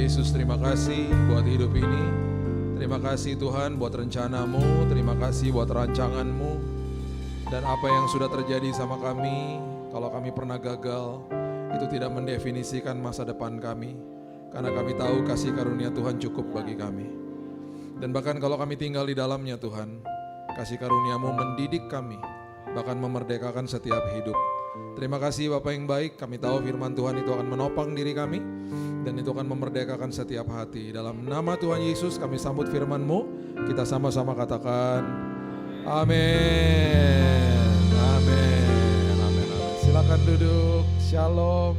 Yesus, terima kasih buat hidup ini. Terima kasih Tuhan buat rencanamu, terima kasih buat rancanganmu. Dan apa yang sudah terjadi sama kami, kalau kami pernah gagal, itu tidak mendefinisikan masa depan kami. Karena kami tahu kasih karunia Tuhan cukup bagi kami. Dan bahkan kalau kami tinggal di dalamnya Tuhan, kasih karuniamu mendidik kami, bahkan memerdekakan setiap hidup. Terima kasih Bapak yang baik, kami tahu firman Tuhan itu akan menopang diri kami, dan itu akan memerdekakan setiap hati. Dalam nama Tuhan Yesus kami sambut firman-Mu, kita sama-sama katakan amin, amin, amin, amin. Silakan duduk, shalom.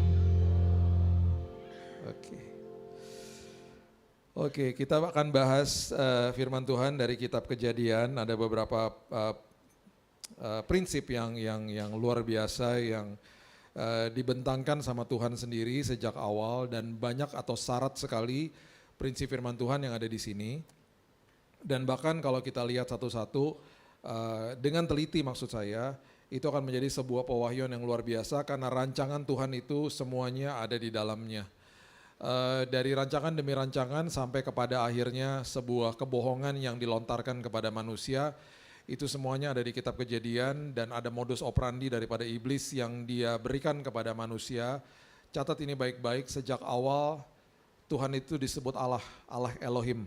Oke, kita akan bahas firman Tuhan dari kitab Kejadian. Ada beberapa prinsip yang luar biasa yang dibentangkan sama Tuhan sendiri sejak awal, dan banyak atau syarat sekali prinsip firman Tuhan yang ada di sini. Dan bahkan kalau kita lihat satu-satu dengan teliti, maksud saya itu akan menjadi sebuah pewahyuan yang luar biasa karena rancangan Tuhan itu semuanya ada di dalamnya. Dari rancangan demi rancangan sampai kepada akhirnya sebuah kebohongan yang dilontarkan kepada manusia, itu semuanya ada di kitab Kejadian, dan ada modus operandi daripada iblis yang dia berikan kepada manusia. Catat ini baik-baik, sejak awal Tuhan itu disebut Allah, Allah Elohim.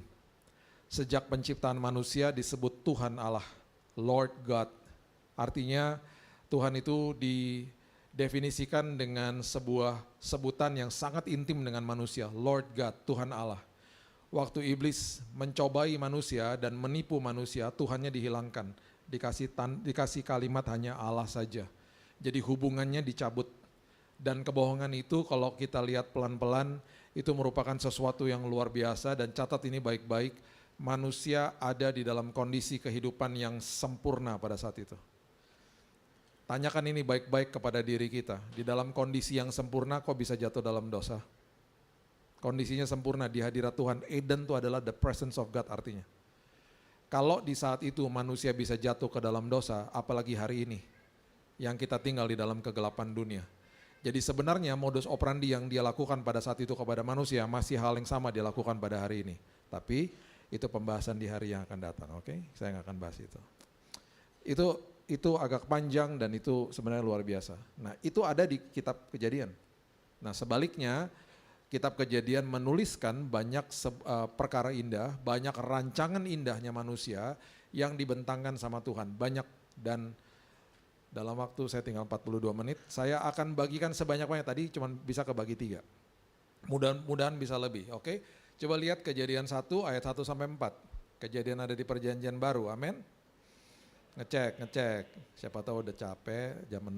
Sejak penciptaan manusia disebut Tuhan Allah, Lord God. Artinya Tuhan itu didefinisikan dengan sebuah sebutan yang sangat intim dengan manusia, Lord God, Tuhan Allah. Waktu iblis mencobai manusia dan menipu manusia, Tuhannya dihilangkan, dikasih kalimat hanya Allah saja. Jadi hubungannya dicabut, dan kebohongan itu kalau kita lihat pelan-pelan itu merupakan sesuatu yang luar biasa. Dan catat ini baik-baik, manusia ada di dalam kondisi kehidupan yang sempurna pada saat itu. Tanyakan ini baik-baik kepada diri kita, di dalam kondisi yang sempurna kok bisa jatuh dalam dosa? Kondisinya sempurna di hadirat Tuhan. Eden itu adalah the presence of God artinya. Kalau di saat itu manusia bisa jatuh ke dalam dosa, apalagi hari ini yang kita tinggal di dalam kegelapan dunia. Jadi sebenarnya modus operandi yang dia lakukan pada saat itu kepada manusia masih hal yang sama dia lakukan pada hari ini. Tapi itu pembahasan di hari yang akan datang, oke? Saya nggak akan bahas itu. Itu agak panjang dan itu sebenarnya luar biasa. Nah, itu ada di kitab Kejadian. Nah, sebaliknya kitab Kejadian menuliskan banyak perkara indah, banyak rancangan indahnya manusia yang dibentangkan sama Tuhan. Banyak, dan dalam waktu saya tinggal 42 menit, saya akan bagikan sebanyak-banyak. Tadi cuma bisa kebagi 3. Mudah-mudahan bisa lebih, oke? Coba lihat Kejadian 1 ayat 1 sampai 4. Kejadian ada di perjanjian baru, amin? Ngecek. Siapa tahu udah capek, jam 6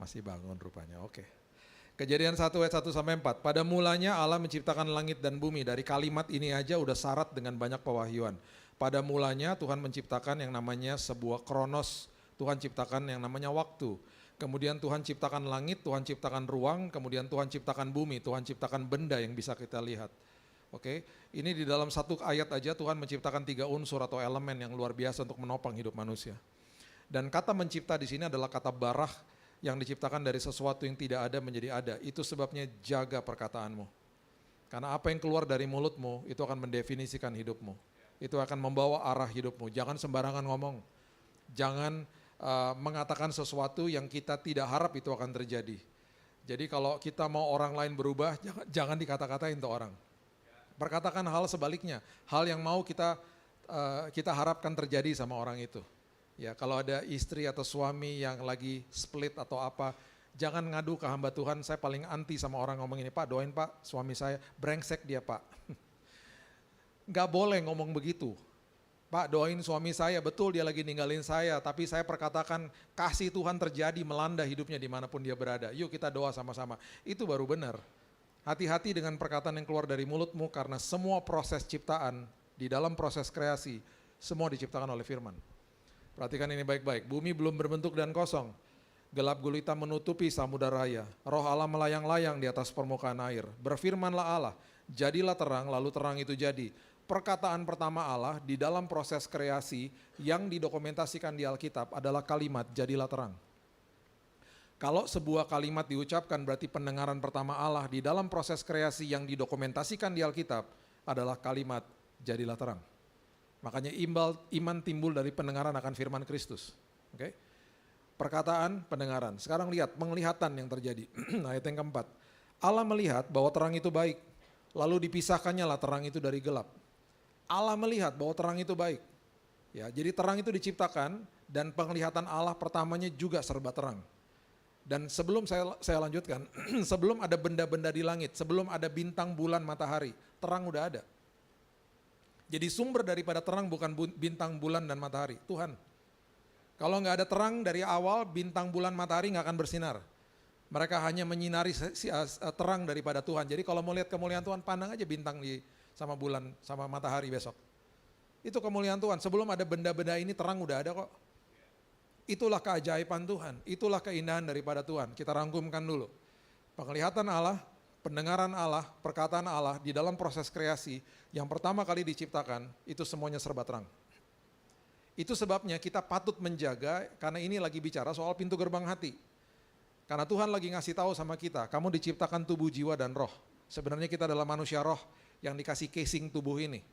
masih bangun rupanya, oke. Kejadian 1 ayat 1 sampai 4. Pada mulanya Allah menciptakan langit dan bumi. Dari kalimat ini aja udah syarat dengan banyak pewahyuan. Pada mulanya Tuhan menciptakan yang namanya sebuah kronos. Tuhan ciptakan yang namanya waktu. Kemudian Tuhan ciptakan langit, Tuhan ciptakan ruang, kemudian Tuhan ciptakan bumi, Tuhan ciptakan benda yang bisa kita lihat. Oke, ini di dalam satu ayat aja Tuhan menciptakan 3 unsur atau elemen yang luar biasa untuk menopang hidup manusia. Dan kata mencipta di sini adalah kata barah, yang diciptakan dari sesuatu yang tidak ada menjadi ada. Itu sebabnya jaga perkataanmu. Karena apa yang keluar dari mulutmu itu akan mendefinisikan hidupmu. Itu akan membawa arah hidupmu. Jangan sembarangan ngomong. Jangan mengatakan sesuatu yang kita tidak harap itu akan terjadi. Jadi kalau kita mau orang lain berubah, jangan dikata-katain tuh orang. Perkatakan hal sebaliknya. Hal yang mau kita harapkan terjadi sama orang itu. Ya, kalau ada istri atau suami yang lagi split atau apa, jangan ngadu ke hamba Tuhan. Saya paling anti sama orang ngomong ini, Pak doain Pak suami saya, brengsek dia Pak. Gak boleh ngomong begitu. Pak doain suami saya, betul dia lagi ninggalin saya, tapi saya perkatakan kasih Tuhan terjadi melanda hidupnya dimanapun dia berada. Yuk kita doa sama-sama, itu baru benar. Hati-hati dengan perkataan yang keluar dari mulutmu, karena semua proses ciptaan, di dalam proses kreasi, semua diciptakan oleh firman. Perhatikan ini baik-baik, bumi belum berbentuk dan kosong, gelap gulita menutupi samudera raya, roh Allah melayang-layang di atas permukaan air, berfirmanlah Allah, jadilah terang, lalu terang itu jadi. Perkataan pertama Allah di dalam proses kreasi yang didokumentasikan di Alkitab adalah kalimat jadilah terang. Kalau sebuah kalimat diucapkan berarti pendengaran pertama Allah di dalam proses kreasi yang didokumentasikan di Alkitab adalah kalimat jadilah terang. Makanya iman timbul dari pendengaran akan firman Kristus. Oke? Perkataan, pendengaran. Sekarang lihat penglihatan yang terjadi. Ayat yang keempat. Allah melihat bahwa terang itu baik. Lalu dipisahkannya lah terang itu dari gelap. Allah melihat bahwa terang itu baik. Ya, jadi terang itu diciptakan dan penglihatan Allah pertamanya juga serba terang. Dan sebelum saya lanjutkan, sebelum ada benda-benda di langit, sebelum ada bintang, bulan, matahari, terang udah ada. Jadi sumber daripada terang bukan bintang, bulan, dan matahari, Tuhan. Kalau nggak ada terang dari awal, bintang, bulan, matahari nggak akan bersinar. Mereka hanya menyinari terang daripada Tuhan. Jadi kalau mau lihat kemuliaan Tuhan, pandang aja bintang sama bulan, sama matahari besok. Itu kemuliaan Tuhan. Sebelum ada benda-benda ini, terang udah ada kok. Itulah keajaiban Tuhan, itulah keindahan daripada Tuhan. Kita rangkumkan dulu. Penglihatan Allah, pendengaran Allah, perkataan Allah di dalam proses kreasi yang pertama kali diciptakan, itu semuanya serba terang. Itu sebabnya kita patut menjaga, karena ini lagi bicara soal pintu gerbang hati. Karena Tuhan lagi ngasih tahu sama kita, kamu diciptakan tubuh, jiwa, dan roh. Sebenarnya kita adalah manusia roh yang dikasih casing tubuh ini.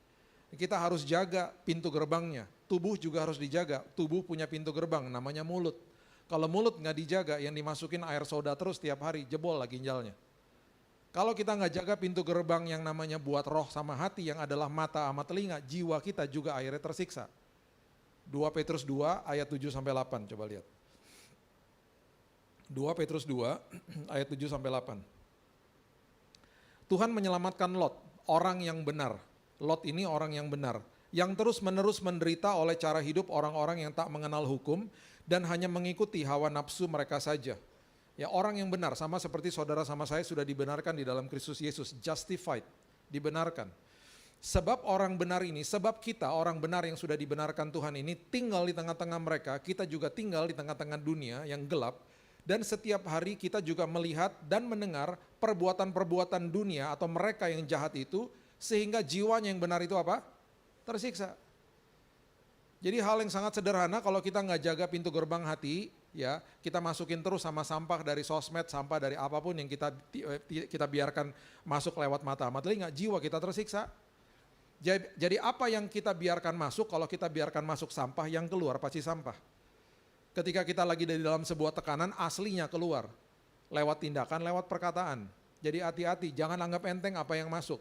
Kita harus jaga pintu gerbangnya. Tubuh juga harus dijaga. Tubuh punya pintu gerbang, namanya mulut. Kalau mulut nggak dijaga, yang dimasukin air soda terus tiap hari, jebol lagi ginjalnya. Kalau kita nggak jaga pintu gerbang yang namanya buat roh sama hati, yang adalah mata sama telinga, jiwa kita juga akhirnya tersiksa. 2 Petrus 2 ayat 7-8, coba lihat. 2 Petrus 2 ayat 7-8. Tuhan menyelamatkan Lot, orang yang benar. Lot ini orang yang benar, yang terus-menerus menderita oleh cara hidup orang-orang yang tak mengenal hukum dan hanya mengikuti hawa nafsu mereka saja. Ya, orang yang benar, sama seperti saudara sama saya sudah dibenarkan di dalam Kristus Yesus, justified, dibenarkan. Sebab orang benar ini, sebab kita orang benar yang sudah dibenarkan Tuhan ini tinggal di tengah-tengah mereka, kita juga tinggal di tengah-tengah dunia yang gelap, dan setiap hari kita juga melihat dan mendengar perbuatan-perbuatan dunia atau mereka yang jahat itu, sehingga jiwanya yang benar itu apa? Tersiksa. Jadi hal yang sangat sederhana kalau kita nggak jaga pintu gerbang hati, ya kita masukin terus sama sampah dari sosmed, sampah dari apapun yang kita biarkan masuk lewat mata sama telinga, jiwa kita tersiksa. Jadi apa yang kita biarkan masuk, kalau kita biarkan masuk sampah, yang keluar pasti sampah. Ketika kita lagi di dalam sebuah tekanan, aslinya keluar. Lewat tindakan, lewat perkataan. Jadi hati-hati, jangan anggap enteng apa yang masuk.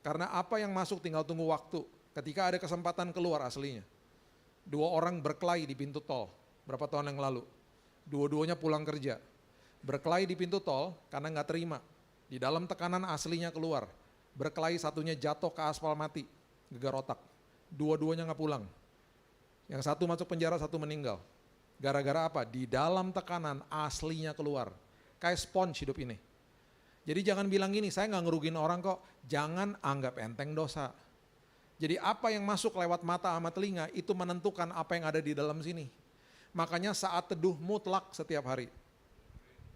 Karena apa yang masuk tinggal tunggu waktu. Ketika ada kesempatan keluar aslinya. 2 orang berkelahi di pintu tol berapa tahun yang lalu. Dua-duanya pulang kerja. Berkelahi di pintu tol karena nggak terima. Di dalam tekanan aslinya keluar. Berkelahi, satunya jatuh ke aspal mati, gegar otak. Dua-duanya nggak pulang. Yang satu masuk penjara, satu meninggal. Gara-gara apa? Di dalam tekanan aslinya keluar. Kayak sponge hidup ini. Jadi jangan bilang gini, saya nggak ngerugiin orang kok. Jangan anggap enteng dosa. Jadi apa yang masuk lewat mata sama telinga itu menentukan apa yang ada di dalam sini. Makanya saat teduh mutlak setiap hari.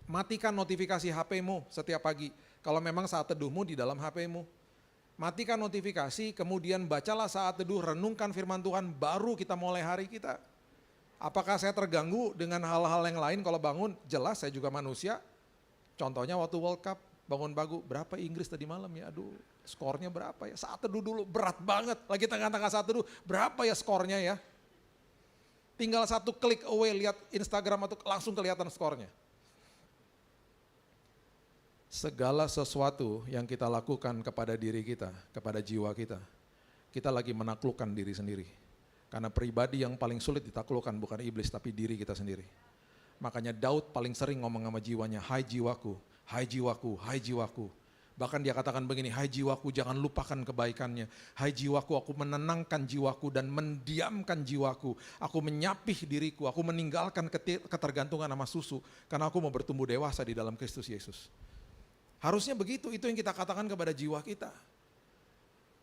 Matikan notifikasi HP-mu setiap pagi. Kalau memang saat teduhmu di dalam HP-mu. Matikan notifikasi, kemudian bacalah saat teduh, renungkan firman Tuhan, baru kita mulai hari kita. Apakah saya terganggu dengan hal-hal yang lain kalau bangun? Jelas saya juga manusia. Contohnya waktu World Cup. Bangun bagu, berapa Inggris tadi malam ya, aduh skornya berapa ya, saat teduh dulu, berat banget, lagi tengah-tengah saat teduh, berapa ya skornya ya. Tinggal 1 klik away, lihat Instagram atau langsung kelihatan skornya. Segala sesuatu yang kita lakukan kepada diri kita, kepada jiwa kita lagi menaklukkan diri sendiri. Karena pribadi yang paling sulit ditaklukkan bukan iblis tapi diri kita sendiri. Makanya Daud paling sering ngomong sama jiwanya, hai jiwaku, hai jiwaku, hai jiwaku. Bahkan dia katakan begini, hai jiwaku jangan lupakan kebaikannya. Hai jiwaku, aku menenangkan jiwaku dan mendiamkan jiwaku. Aku menyapih diriku, aku meninggalkan ketergantungan sama susu. Karena aku mau bertumbuh dewasa di dalam Kristus Yesus. Harusnya begitu, itu yang kita katakan kepada jiwa kita.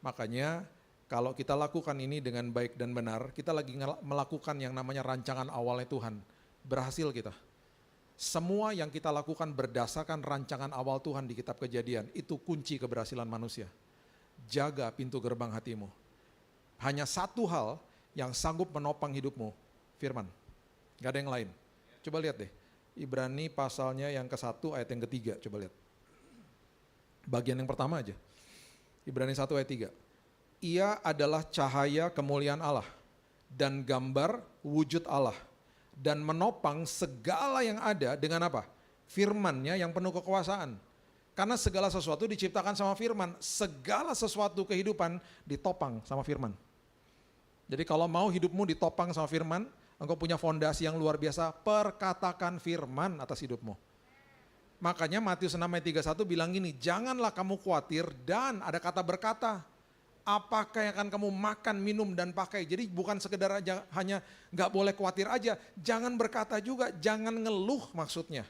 Makanya kalau kita lakukan ini dengan baik dan benar, kita lagi melakukan yang namanya rancangan awalnya Tuhan. Berhasil kita. Semua yang kita lakukan berdasarkan rancangan awal Tuhan di kitab Kejadian, itu kunci keberhasilan manusia. Jaga pintu gerbang hatimu. Hanya satu hal yang sanggup menopang hidupmu, firman. Gak ada yang lain. Coba lihat deh, Ibrani pasalnya yang ke-1 ayat yang ke-3, coba lihat. Bagian yang pertama aja. Ibrani 1 ayat 3. Ia adalah cahaya kemuliaan Allah dan gambar wujud Allah dan menopang segala yang ada dengan apa? Firman-Nya yang penuh kekuasaan. Karena segala sesuatu diciptakan sama firman, segala sesuatu kehidupan ditopang sama firman. Jadi kalau mau hidupmu ditopang sama firman, engkau punya fondasi yang luar biasa, perkatakan firman atas hidupmu. Makanya Matius 6 ayat 31 bilang gini, janganlah kamu khawatir, dan ada kata berkata, apakah yang akan kamu makan, minum, dan pakai. Jadi bukan sekedar aja hanya gak boleh khawatir aja, jangan berkata juga, jangan ngeluh maksudnya.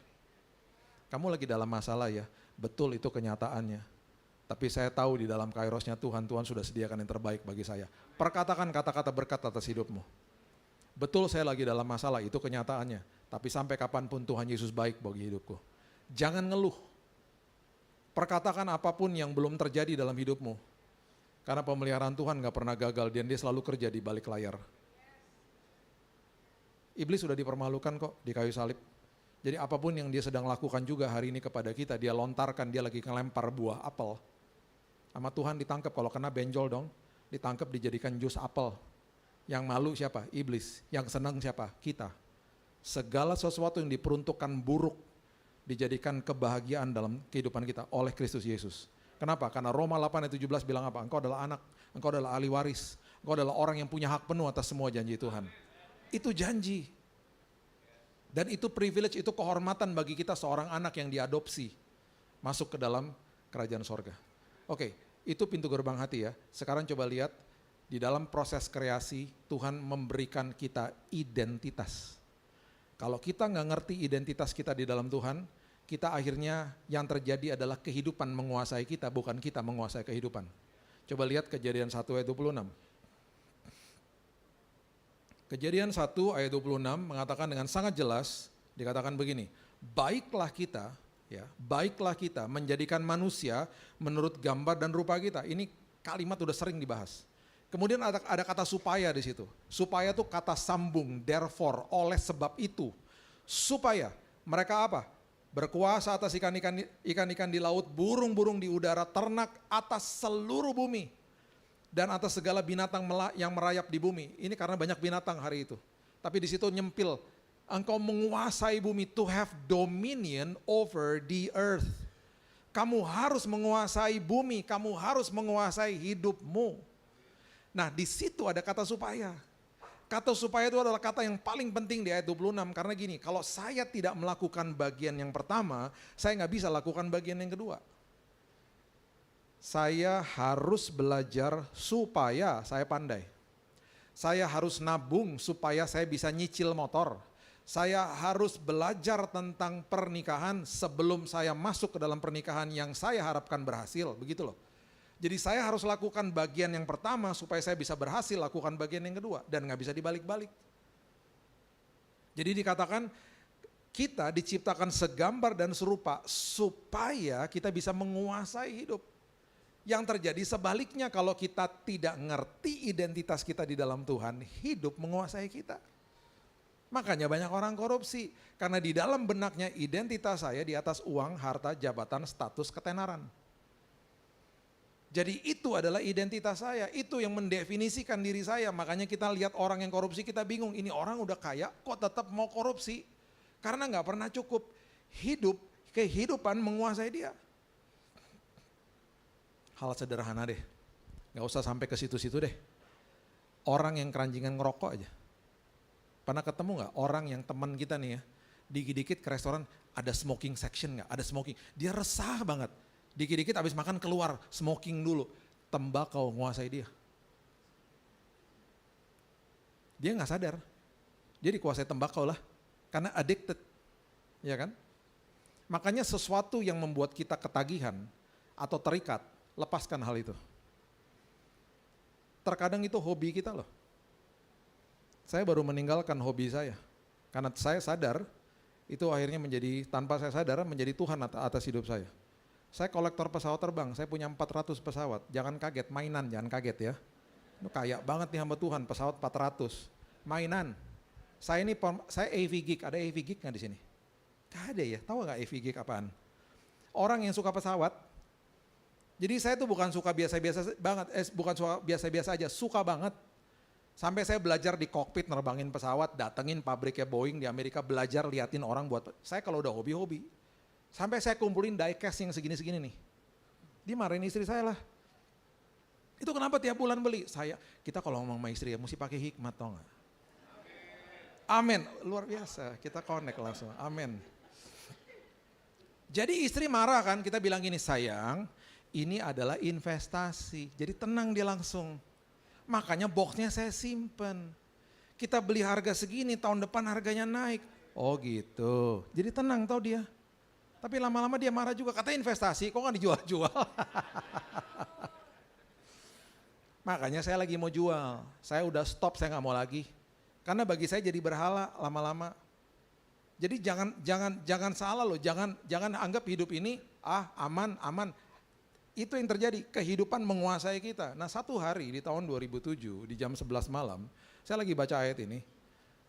Kamu lagi dalam masalah ya, betul itu kenyataannya. Tapi saya tahu di dalam kairosnya Tuhan sudah sediakan yang terbaik bagi saya. Perkatakan kata-kata berkat atas hidupmu. Betul saya lagi dalam masalah, itu kenyataannya. Tapi sampai kapanpun Tuhan Yesus baik bagi hidupku. Jangan ngeluh. Perkatakan apapun yang belum terjadi dalam hidupmu. Karena pemeliharaan Tuhan gak pernah gagal dan dia selalu kerja di balik layar. Iblis sudah dipermalukan kok di kayu salib. Jadi apapun yang dia sedang lakukan juga hari ini kepada kita, dia lontarkan, dia lagi ngelempar buah apel. Sama Tuhan ditangkap, kalau kena benjol dong, ditangkap dijadikan jus apel. Yang malu siapa? Iblis. Yang senang siapa? Kita. Segala sesuatu yang diperuntukkan buruk, dijadikan kebahagiaan dalam kehidupan kita oleh Kristus Yesus. Kenapa? Karena Roma 8 ayat 17 bilang apa? Engkau adalah anak, engkau adalah ahli waris, engkau adalah orang yang punya hak penuh atas semua janji Tuhan. Itu janji. Dan itu privilege, itu kehormatan bagi kita seorang anak yang diadopsi masuk ke dalam kerajaan sorga. Oke, itu pintu gerbang hati ya. Sekarang coba lihat, di dalam proses kreasi Tuhan memberikan kita identitas. Kalau kita nggak ngerti identitas kita di dalam Tuhan, kita akhirnya yang terjadi adalah kehidupan menguasai kita, bukan kita menguasai kehidupan. Coba lihat Kejadian 1 ayat 26. Kejadian 1 ayat 26 mengatakan dengan sangat jelas, dikatakan begini, baiklah kita menjadikan manusia menurut gambar dan rupa kita. Ini kalimat udah sering dibahas. Kemudian ada kata supaya di situ. Supaya itu kata sambung, therefore, oleh sebab itu. Supaya mereka apa? Berkuasa atas ikan-ikan di laut, burung-burung di udara, ternak atas seluruh bumi. Dan atas segala binatang yang merayap di bumi. Ini karena banyak binatang hari itu. Tapi di situ nyempil, engkau menguasai bumi, to have dominion over the earth. Kamu harus menguasai bumi, kamu harus menguasai hidupmu. Nah di situ ada kata supaya. Kata supaya itu adalah kata yang paling penting di ayat 26. Karena gini, kalau saya tidak melakukan bagian yang pertama, saya nggak bisa lakukan bagian yang kedua. Saya harus belajar supaya saya pandai. Saya harus nabung supaya saya bisa nyicil motor. Saya harus belajar tentang pernikahan sebelum saya masuk ke dalam pernikahan yang saya harapkan berhasil. Begitu loh. Jadi saya harus lakukan bagian yang pertama supaya saya bisa berhasil lakukan bagian yang kedua. Dan gak bisa dibalik-balik. Jadi dikatakan kita diciptakan segambar dan serupa supaya kita bisa menguasai hidup. Yang terjadi sebaliknya kalau kita tidak ngerti identitas kita di dalam Tuhan, hidup menguasai kita. Makanya banyak orang korupsi, karena di dalam benaknya identitas saya di atas uang, harta, jabatan, status, ketenaran. Jadi itu adalah identitas saya, itu yang mendefinisikan diri saya. Makanya kita lihat orang yang korupsi kita bingung, ini orang udah kaya kok tetap mau korupsi. Karena gak pernah cukup, kehidupan menguasai dia. Hal sederhana deh, gak usah sampai ke situ-situ deh. Orang yang keranjingan ngerokok aja. Pernah ketemu gak orang yang teman kita nih ya, dikit-dikit ke restoran ada smoking section gak? Ada smoking, dia resah banget. Dikit-dikit habis makan keluar, smoking dulu. Tembakau menguasai dia. Dia gak sadar, dia dikuasai tembakau lah. Karena addicted, ya kan? Makanya sesuatu yang membuat kita ketagihan atau terikat, lepaskan hal itu. Terkadang itu hobi kita loh. Saya baru meninggalkan hobi saya. Karena saya sadar, itu akhirnya menjadi, tanpa saya sadar, menjadi Tuhan atas hidup saya. Saya kolektor pesawat terbang, saya punya 400 pesawat. Jangan kaget, mainan, jangan kaget ya. Itu kaya banget nih hamba Tuhan, pesawat 400. Mainan. Saya AV Geek, ada AV Geek nggak di sini? Gak ada ya, tahu gak EVG apaan? Orang yang suka pesawat. Jadi saya tuh bukan suka biasa-biasa banget, bukan suka biasa-biasa aja, suka banget. Sampai saya belajar di kokpit nerbangin pesawat, datengin pabriknya Boeing di Amerika, belajar liatin orang buat, saya kalau udah hobi-hobi. Sampai saya kumpulin diecast yang segini-segini nih. Dimarahin istri saya lah. Itu kenapa tiap bulan beli? Kita kalau ngomong sama istri ya mesti pakai hikmat, tau gak? Amin, luar biasa, kita connect langsung, amin. Jadi istri marah kan, kita bilang gini, sayang, ini adalah investasi, jadi tenang dia langsung. Makanya boxnya saya simpen. Kita beli harga segini, tahun depan harganya naik. Oh gitu, jadi tenang tau dia. Tapi lama-lama dia marah juga, katanya investasi, kok gak dijual-jual? Makanya saya lagi mau jual, saya udah stop, saya gak mau lagi. Karena bagi saya jadi berhala lama-lama. Jadi jangan salah loh, jangan anggap hidup ini aman. Itu yang terjadi, kehidupan menguasai kita. Nah satu hari di tahun 2007 di jam 11 malam, saya lagi baca ayat ini.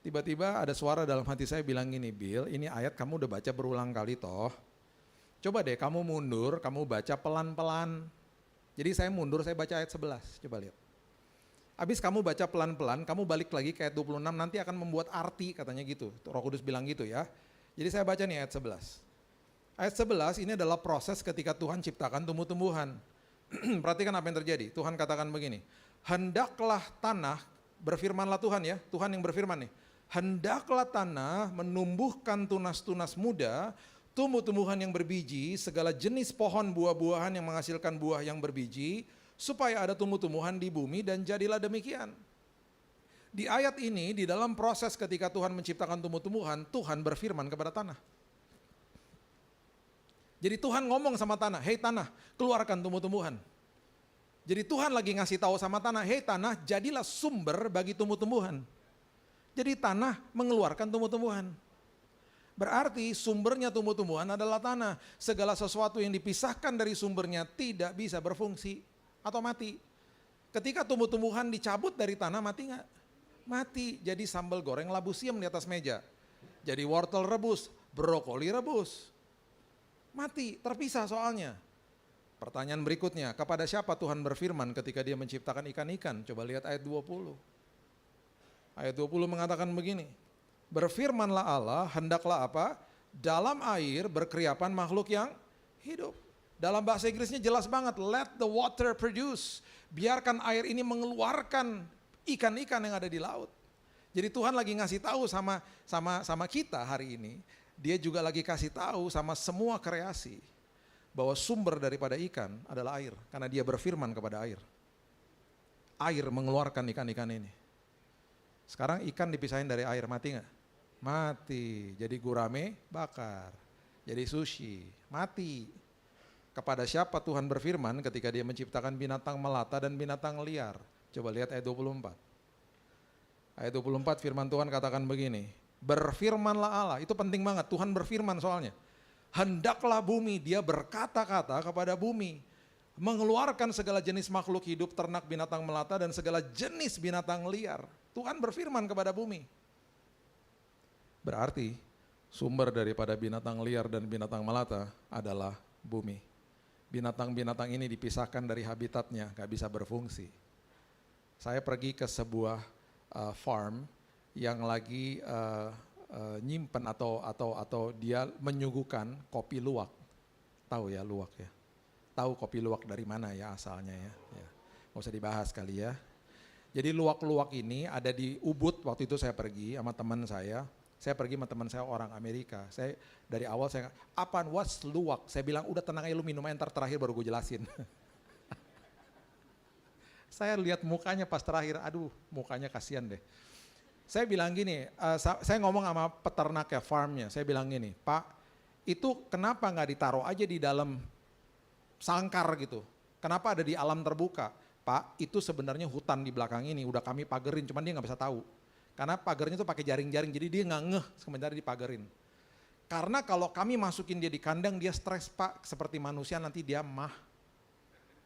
Tiba-tiba ada suara dalam hati saya bilang gini, Bill, ini ayat kamu udah baca berulang kali toh. Coba deh kamu mundur, kamu baca pelan-pelan. Jadi saya mundur, saya baca ayat 11, coba lihat. Habis kamu baca pelan-pelan, kamu balik lagi ke ayat 26, nanti akan membuat arti katanya gitu. Roh Kudus bilang gitu ya. Jadi saya baca nih ayat 11. Ayat 11 ini adalah proses ketika Tuhan ciptakan tumbuh-tumbuhan. Perhatikan apa yang terjadi. Tuhan katakan begini, hendaklah tanah, berfirmanlah Tuhan ya, Tuhan yang berfirman nih. Hendaklah tanah menumbuhkan tunas-tunas muda, tumbuh-tumbuhan yang berbiji, segala jenis pohon buah-buahan yang menghasilkan buah yang berbiji, supaya ada tumbuh-tumbuhan di bumi dan jadilah demikian. Di ayat ini, di dalam proses ketika Tuhan menciptakan tumbuh-tumbuhan, Tuhan berfirman kepada tanah. Jadi Tuhan ngomong sama tanah, hei tanah, keluarkan tumbuh-tumbuhan. Jadi Tuhan lagi ngasih tahu sama tanah, hei tanah, jadilah sumber bagi tumbuh-tumbuhan. Jadi tanah mengeluarkan tumbuh-tumbuhan. Berarti sumbernya tumbuh-tumbuhan adalah tanah. Segala sesuatu yang dipisahkan dari sumbernya tidak bisa berfungsi atau mati. Ketika tumbuh-tumbuhan dicabut dari tanah, mati nggak? Mati. Jadi sambal goreng labu siam di atas meja. Jadi wortel rebus, brokoli rebus. Mati, terpisah soalnya. Pertanyaan berikutnya, kepada siapa Tuhan berfirman ketika dia menciptakan ikan-ikan? Coba lihat ayat 20. Ayat 20 mengatakan begini, berfirmanlah Allah, hendaklah apa? Dalam air berkeriapan makhluk yang hidup. Dalam bahasa Inggrisnya jelas banget, let the water produce. Biarkan air ini mengeluarkan ikan-ikan yang ada di laut. Jadi Tuhan lagi ngasih tahu sama kita hari ini, dia juga lagi kasih tahu sama semua kreasi bahwa sumber daripada ikan adalah air, karena dia berfirman kepada air. Air mengeluarkan ikan-ikan ini. Sekarang ikan dipisahin dari air, mati nggak? Mati. Jadi gurame bakar. Jadi sushi, mati. Kepada siapa Tuhan berfirman ketika dia menciptakan binatang melata dan binatang liar? Coba lihat ayat 24. Ayat 24 firman Tuhan katakan begini, berfirmanlah Allah, itu penting banget, Tuhan berfirman soalnya. Hendaklah bumi, dia berkata-kata kepada bumi, mengeluarkan segala jenis makhluk hidup, ternak, binatang melata, dan segala jenis binatang liar. Tuhan berfirman kepada bumi. Berarti sumber daripada binatang liar dan binatang melata adalah bumi. Binatang-binatang ini dipisahkan dari habitatnya, gak bisa berfungsi. Saya pergi ke sebuah farm yang lagi nyimpen atau dia menyuguhkan kopi luwak. Tahu ya luwak ya? Tahu kopi luwak dari mana ya asalnya ya? Nggak usah dibahas kali ya. Jadi luwak-luwak ini ada di Ubud, waktu itu saya pergi sama teman saya. Saya pergi sama teman saya orang Amerika. Saya dari awal saya, apaan what's luwak? Saya bilang udah tenang aja lu minum aja, ntar terakhir baru gue jelasin. Saya lihat mukanya pas terakhir, aduh mukanya kasihan deh. Saya bilang gini, saya ngomong sama peternak ya, farmnya, saya bilang gini, Pak, itu kenapa nggak ditaruh aja di dalam sangkar gitu? Kenapa ada di alam terbuka? Pak, itu sebenarnya hutan di belakang ini, udah kami pagerin, cuman dia nggak bisa tahu. Karena pagarnya tuh pakai jaring-jaring, jadi dia nggak ngeh sementara dipagerin. Karena kalau kami masukin dia di kandang, dia stres Pak, seperti manusia nanti dia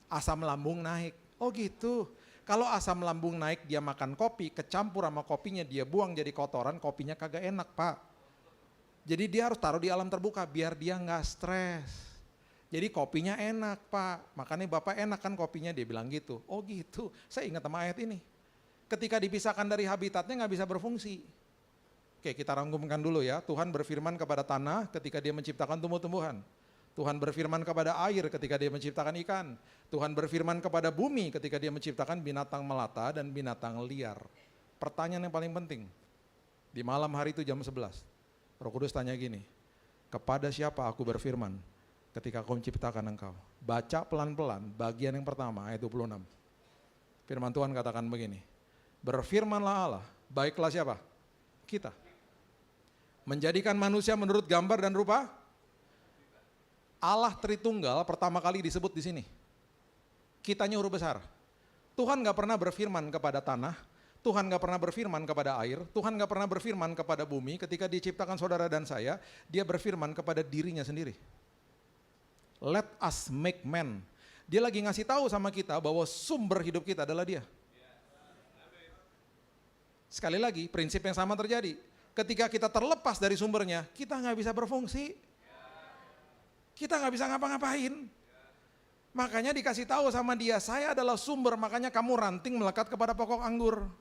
asam lambung naik. Oh gitu. Kalau asam lambung naik dia makan kopi, kecampur sama kopinya dia buang jadi kotoran, kopinya kagak enak Pak. Jadi dia harus taruh di alam terbuka biar dia nggak stres. Jadi kopinya enak Pak, makanya Bapak enak kan kopinya, dia bilang gitu. Oh gitu, saya ingat sama ayat ini. Ketika dipisahkan dari habitatnya nggak bisa berfungsi. Oke, kita rangkumkan dulu ya. Tuhan berfirman kepada tanah ketika dia menciptakan tumbuh-tumbuhan. Tuhan berfirman kepada air ketika dia menciptakan ikan. Tuhan berfirman kepada bumi ketika dia menciptakan binatang melata dan binatang liar. Pertanyaan yang paling penting, di malam hari itu jam 11, Roh Kudus tanya gini, kepada siapa aku berfirman ketika aku menciptakan engkau? Baca pelan-pelan bagian yang pertama ayat 26. Firman Tuhan katakan begini, berfirmanlah Allah, baiklah siapa? Kita. Menjadikan manusia menurut gambar dan rupa Allah Tritunggal pertama kali disebut di sini. Kitanya huruf besar. Tuhan gak pernah berfirman kepada tanah, Tuhan gak pernah berfirman kepada air, Tuhan gak pernah berfirman kepada bumi. Ketika diciptakan saudara dan saya, dia berfirman kepada dirinya sendiri. Let us make man. Dia lagi ngasih tahu sama kita bahwa sumber hidup kita adalah dia. Sekali lagi, prinsip yang sama terjadi. Ketika kita terlepas dari sumbernya, kita nggak bisa berfungsi. Kita nggak bisa ngapa-ngapain. Makanya dikasih tahu sama dia, saya adalah sumber, makanya kamu ranting melekat kepada pokok anggur.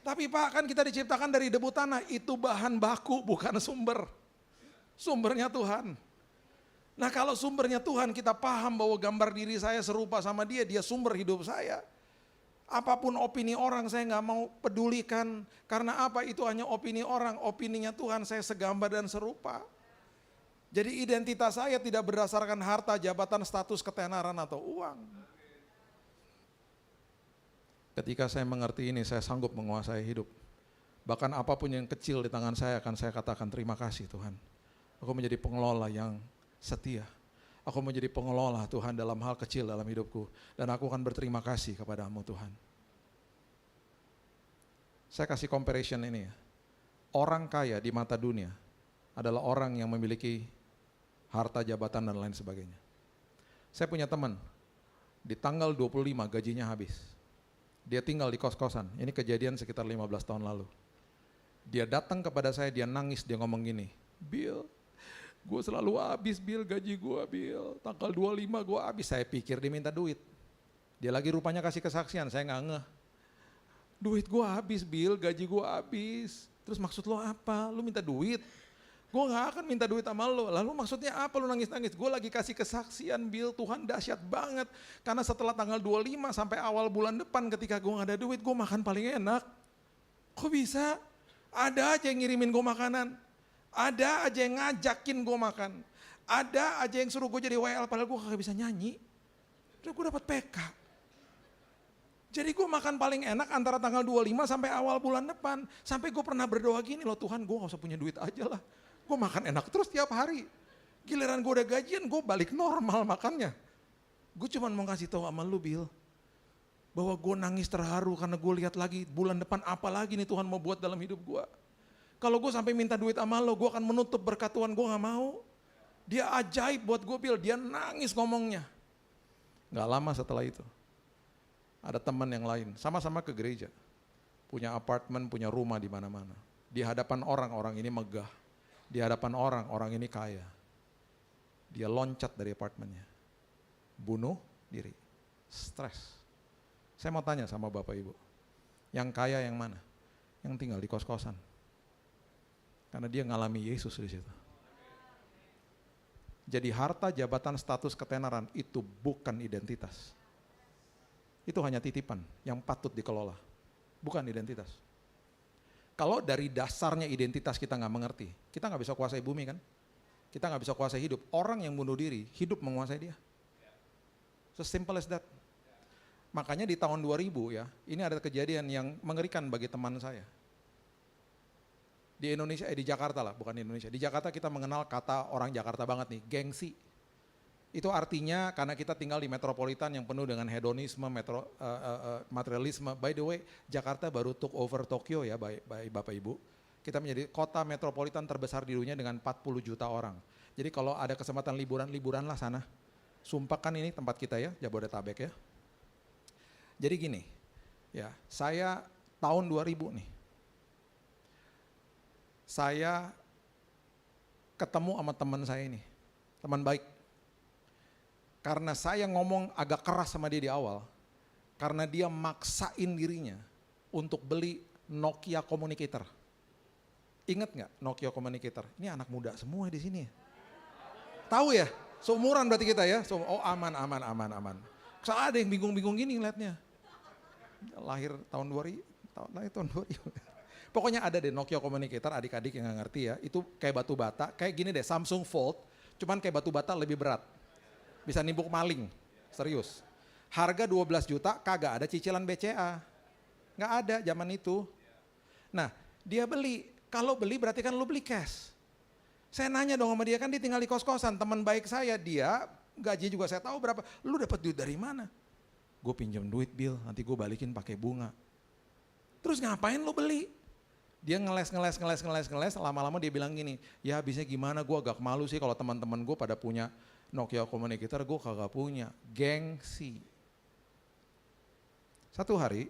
Tapi Pak, kan kita diciptakan dari debu tanah, itu bahan baku bukan sumber. Sumbernya Tuhan. Nah kalau sumbernya Tuhan, kita paham bahwa gambar diri saya serupa sama dia, dia sumber hidup saya. Apapun opini orang saya nggak mau pedulikan. Karena apa? Itu hanya opini orang. Opininya Tuhan, saya segambar dan serupa. Jadi identitas saya tidak berdasarkan harta, jabatan, status, ketenaran, atau uang. Ketika saya mengerti ini, saya sanggup menguasai hidup. Bahkan apapun yang kecil di tangan saya akan saya katakan terima kasih Tuhan. Aku menjadi pengelola yang setia. Aku menjadi pengelola Tuhan dalam hal kecil dalam hidupku. Dan aku akan berterima kasih kepadamu Tuhan. Saya kasih comparison ini ya. Orang kaya di mata dunia adalah orang yang memiliki harta, jabatan, dan lain sebagainya. Saya punya teman, di tanggal 25 gajinya habis. Dia tinggal di kos-kosan, ini kejadian sekitar 15 tahun lalu. Dia datang kepada saya, dia nangis, dia ngomong gini, Bill, gue selalu habis Bill, gaji gue Bill, tanggal 25 gue habis. Saya pikir dia minta duit. Dia lagi rupanya kasih kesaksian, saya nggak ngeh. Duit gue habis Bill, gaji gue habis. Terus maksud lo apa? Lo minta duit? Gue gak akan minta duit sama lo. Lalu maksudnya apa lo nangis-nangis? Gue lagi kasih kesaksian Bill, Tuhan dahsyat banget. Karena setelah tanggal 25 sampai awal bulan depan ketika gue gak ada duit, gue makan paling enak. Kok bisa? Ada aja yang ngirimin gue makanan. Ada aja yang ngajakin gue makan. Ada aja yang suruh gue jadi WL padahal gue gak bisa nyanyi. Terus gue dapat PK. Jadi gue makan paling enak antara tanggal 25 sampai awal bulan depan. Sampai gue pernah berdoa gini loh, Tuhan gue gak usah punya duit aja lah. Gue makan enak terus tiap hari. Giliran gue udah gajian, gue balik normal makannya. Gue cuma mau kasih tahu sama lu Bill, bahwa gue nangis terharu karena gue lihat lagi bulan depan apa lagi nih Tuhan mau buat dalam hidup gue. Kalau gue sampai minta duit sama lo, gue akan menutup berkat Tuhan, gue gak mau. Dia ajaib buat gue Bill, dia nangis ngomongnya. Gak lama setelah itu, ada teman yang lain, sama-sama ke gereja. Punya apartemen, punya rumah di mana-mana. Di hadapan orang ini megah. Di hadapan orang ini kaya. Dia loncat dari apartemennya. Bunuh diri. Stres. Saya mau tanya sama Bapak Ibu. Yang kaya yang mana? Yang tinggal di kos-kosan. Karena dia ngalami Yesus di situ. Jadi harta, jabatan, status, ketenaran itu bukan identitas. Itu hanya titipan yang patut dikelola. Bukan identitas. Kalau dari dasarnya identitas kita nggak mengerti, kita nggak bisa kuasai bumi kan? Kita nggak bisa kuasai hidup. Orang yang bunuh diri, hidup menguasai dia. So simple as that. Makanya di tahun 2000 ya, ini ada kejadian yang mengerikan bagi teman saya. Di Indonesia, di Jakarta lah, bukan di Indonesia. Di Jakarta kita mengenal kata orang Jakarta banget nih, gengsi. Itu artinya karena kita tinggal di metropolitan yang penuh dengan hedonisme, materialisme. By the way, Jakarta baru took over Tokyo ya, Bapak Ibu. Kita menjadi kota metropolitan terbesar di dunia dengan 40 juta orang. Jadi kalau ada kesempatan liburan lah sana. Sumpah kan ini tempat kita ya, Jabodetabek ya. Jadi gini, ya saya tahun 2000 nih. Saya ketemu sama teman saya ini, teman baik. Karena saya ngomong agak keras sama dia di awal, karena dia maksain dirinya untuk beli Nokia Communicator. Ingat nggak Nokia Communicator? Ini anak muda semua di sini. Tahu ya? Seumuran berarti kita ya. Oh aman. Soalnya ada yang bingung-bingung gini ngeliatnya. Lahir tahun 2000. Pokoknya ada deh Nokia Communicator, adik-adik yang nggak ngerti ya. Itu kayak batu bata, kayak gini deh Samsung Fold, cuman kayak batu bata lebih berat. Bisa nimbuk maling, serius. Harga 12 juta, kagak ada cicilan BCA. Nggak ada zaman itu. Nah, dia beli. Kalau beli berarti kan lu beli cash. Saya nanya dong sama dia, kan dia tinggal di kos-kosan. Teman baik saya, dia gaji juga saya tahu berapa. Lu dapat duit dari mana? Gue pinjam duit, Bill, nanti gue balikin pakai bunga. Terus ngapain lu beli? Dia ngeles, lama-lama dia bilang gini, ya habisnya gimana, gue agak malu sih kalau teman-teman gue pada punya Nokia Communicator, gue kagak punya. Gengsi. Satu hari,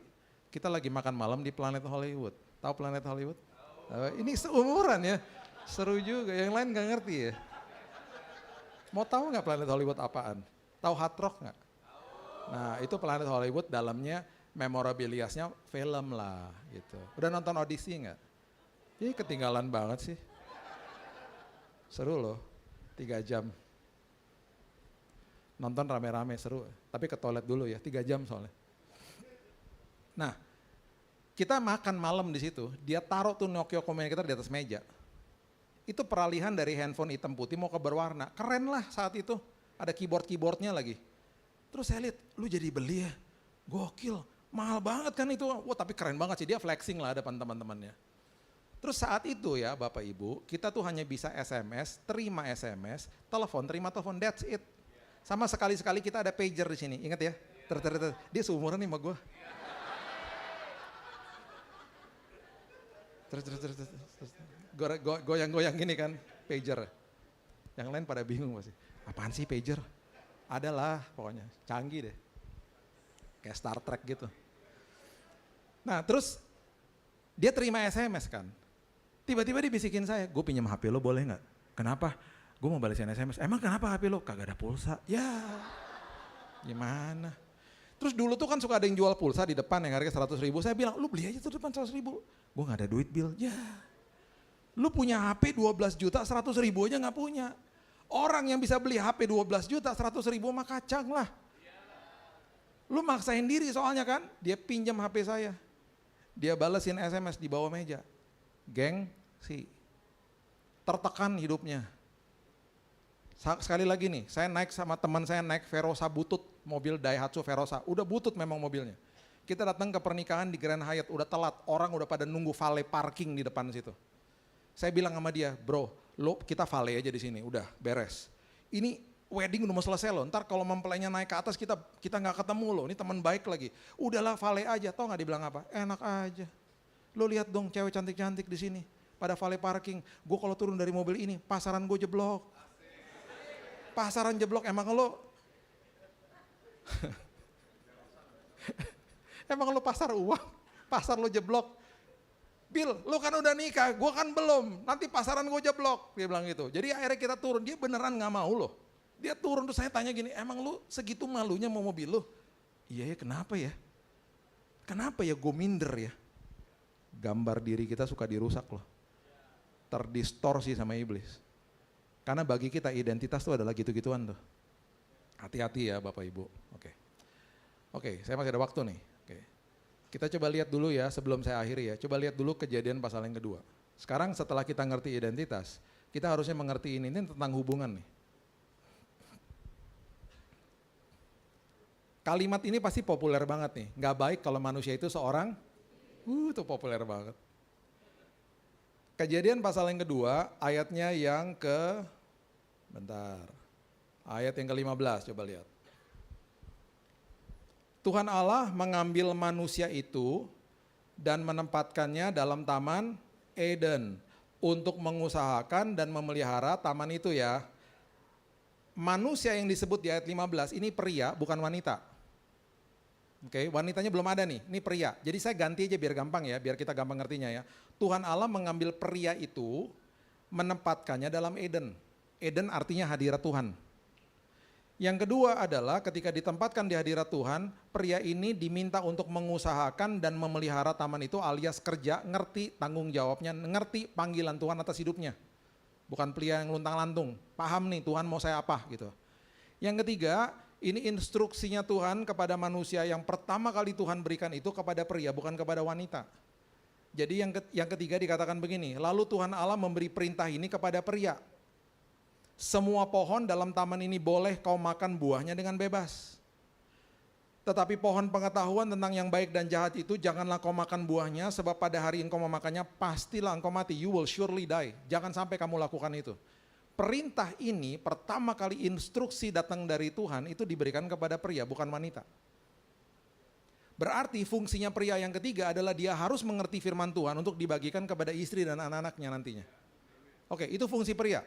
kita lagi makan malam di Planet Hollywood. Tahu Planet Hollywood? Ini seumuran ya, seru juga, yang lain gak ngerti ya. Mau tahu gak Planet Hollywood apaan? Tahu Hard Rock gak? Nah itu Planet Hollywood, dalamnya memorabiliasnya film lah gitu. Udah nonton Odyssey gak? Ini ketinggalan banget sih. Seru loh, 3 jam. Nonton rame-rame seru, tapi ke toilet dulu ya, 3 jam soalnya. Nah, kita makan malam di situ, dia taruh tuh Nokia Communicator di atas meja. Itu peralihan dari handphone hitam putih mau ke berwarna, keren lah saat itu, ada keyboardnya lagi. Terus saya lihat, lu jadi beli ya, gokil, mahal banget kan itu, wah tapi keren banget sih, dia flexing lah depan teman-temannya. Terus saat itu ya Bapak Ibu, kita tuh hanya bisa SMS, terima SMS, terima telepon, that's it. Sama sekali-sekali kita ada pager di sini, ingat ya? Dia seumuran nih sama gue. Goyang-goyang gini kan, pager. Yang lain pada bingung pasti. Apaan sih pager? Adalah pokoknya, canggih deh. Kayak Star Trek gitu. Nah terus dia terima SMS kan. Tiba-tiba dia bisikin saya, gue pinjam HP lo boleh gak? Kenapa? Gue mau balesin SMS, emang kenapa HP lo? Kagak ada pulsa. Ya, gimana? Terus dulu tuh kan suka ada yang jual pulsa di depan yang harga 100 ribu. Saya bilang, lu beli aja tuh depan 100 ribu. Gue gak ada duit, Bill. Ya, lu punya HP 12 juta, 100 ribu aja gak punya. Orang yang bisa beli HP 12 juta, 100 ribu mah kacang lah. Lu maksain diri soalnya kan. Dia pinjam HP saya. Dia balesin SMS di bawah meja. Gengsi. Tertekan hidupnya. Sekali lagi nih, saya naik sama teman saya naik Verosa butut, mobil Daihatsu Verosa, udah butut memang mobilnya. Kita datang ke pernikahan di Grand Hyatt, udah telat, orang udah pada nunggu valet parking di depan situ. Saya bilang sama dia, bro, kita valet aja di sini, udah beres. Ini wedding udah mau selesai loh, ntar kalau mempelainya naik ke atas kita nggak ketemu loh, ini teman baik lagi. Udahlah valet aja, tau nggak dibilang apa? Enak aja. Lo lihat dong cewek cantik-cantik di sini, pada valet parking. Gue kalau turun dari mobil ini, pasaran gue jeblok. Pasaran jeblok, emang lo emang lo pasar uang, pasar lo jeblok. Bill, lo kan udah nikah, gue kan belum, nanti pasaran gue jeblok, dia bilang gitu. Jadi akhirnya kita turun, dia beneran gak mau loh. Dia turun, terus saya tanya gini, emang lo segitu malunya mau mobil lo? Iya ya, kenapa ya? Kenapa ya gue minder ya? Gambar diri kita suka dirusak loh. Terdistorsi sama iblis. Karena bagi kita identitas itu adalah gitu-gituan tuh. Hati-hati ya Bapak Ibu. Oke, saya masih ada waktu nih. Oke. Kita coba lihat dulu ya sebelum saya akhiri ya. Coba lihat dulu Kejadian pasal yang kedua. Sekarang setelah kita ngerti identitas, kita harusnya mengerti ini tentang hubungan nih. Kalimat ini pasti populer banget nih. Nggak baik kalau manusia itu seorang, itu populer banget. Kejadian pasal yang kedua, ayatnya yang ayat yang ke-15, coba lihat. Tuhan Allah mengambil manusia itu dan menempatkannya dalam taman Eden untuk mengusahakan dan memelihara taman itu ya. Manusia yang disebut di ayat 15 ini pria bukan wanita. Oke, wanitanya belum ada nih, ini pria. Jadi saya ganti aja biar gampang ya, biar kita gampang ngertinya ya. Tuhan Allah mengambil pria itu menempatkannya dalam Eden. Eden artinya hadirat Tuhan. Yang kedua adalah ketika ditempatkan di hadirat Tuhan, pria ini diminta untuk mengusahakan dan memelihara taman itu alias kerja, ngerti tanggung jawabnya, ngerti panggilan Tuhan atas hidupnya. Bukan pria yang luntang-lantung, paham nih Tuhan mau saya apa gitu. Yang ketiga, ini instruksinya Tuhan kepada manusia yang pertama kali Tuhan berikan itu kepada pria, bukan kepada wanita. Jadi yang ketiga dikatakan begini, lalu Tuhan Allah memberi perintah ini kepada pria. Semua pohon dalam taman ini boleh kau makan buahnya dengan bebas. Tetapi pohon pengetahuan tentang yang baik dan jahat itu janganlah kau makan buahnya, sebab pada hari engkau memakannya pastilah engkau mati. You will surely die. Jangan sampai kamu lakukan itu. Perintah ini pertama kali instruksi datang dari Tuhan itu diberikan kepada pria, bukan wanita. Berarti fungsinya pria yang ketiga adalah dia harus mengerti firman Tuhan untuk dibagikan kepada istri dan anak-anaknya nantinya. Oke, itu fungsi pria.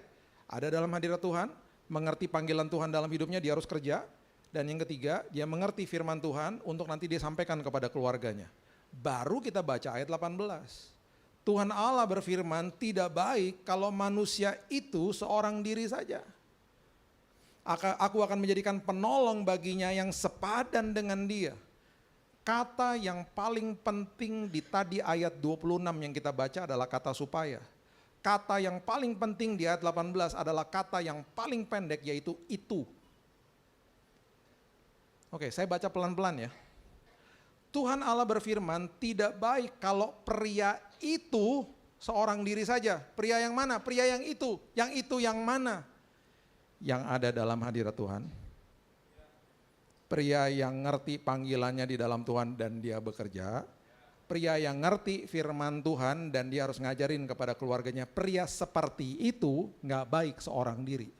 Ada dalam hadirat Tuhan, mengerti panggilan Tuhan dalam hidupnya, dia harus kerja. Dan yang ketiga, dia mengerti firman Tuhan untuk nanti dia sampaikan kepada keluarganya. Baru kita baca ayat 18. Tuhan Allah berfirman, tidak baik kalau manusia itu seorang diri saja. Aku akan menjadikan penolong baginya yang sepadan dengan dia. Kata yang paling penting di tadi ayat 26 yang kita baca adalah kata supaya. Kata yang paling penting di ayat 18 adalah kata yang paling pendek, yaitu itu. Oke, saya baca pelan-pelan ya. Tuhan Allah berfirman, tidak baik kalau pria itu seorang diri saja. Pria yang mana? Pria yang itu. Yang itu yang mana? Yang ada dalam hadirat Tuhan. Pria yang ngerti panggilannya di dalam Tuhan dan dia bekerja. Pria yang ngerti firman Tuhan dan dia harus ngajarin kepada keluarganya. Pria seperti itu gak baik seorang diri.